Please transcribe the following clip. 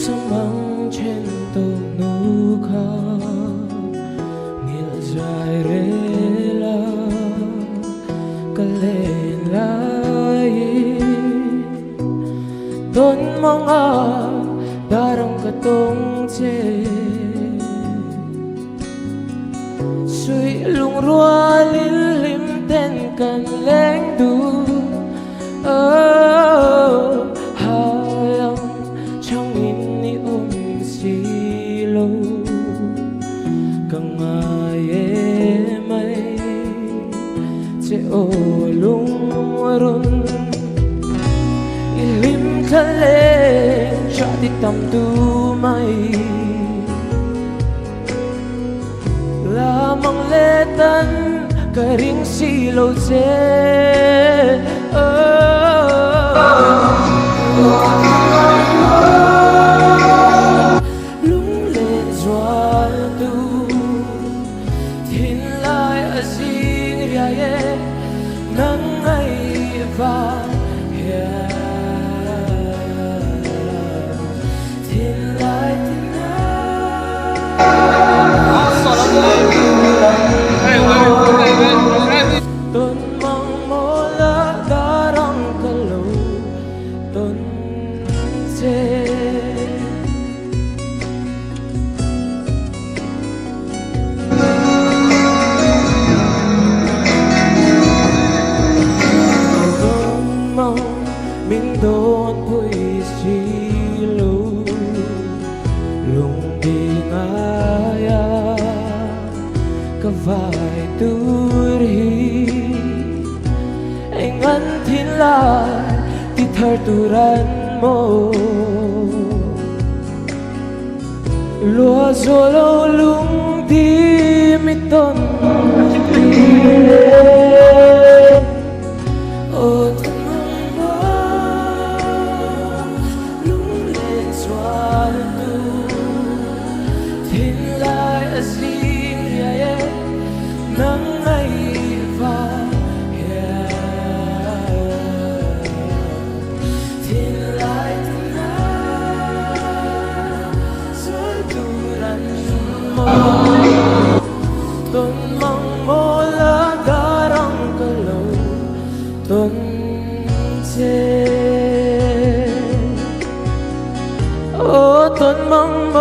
sa mang chen to nu kha ngil jai re la kalen lai don mga darang katong che sui lung rua lin lim ten kan leng du hayang chang in ni silo kang aye mai che o lung run ilim kale chati tam tu mai lamang letan karing silo che lung lên doa tu thiên lai ở riêng ria ye nắng ngày và thiên lai tôn mong mô la darang kalau tôn che tôn mong mình đón vui silo lung đi ngaya vai tur hi anh ăn thiên lai ti thar turan mo lúa zolo lung đi mi ton ô thân mong lung lên xóa tu thiên lai ở riêng nắng ngày và thiên lai na rồi tu ran mo tôn mong mo la darang kalau tôn che ô tôn mong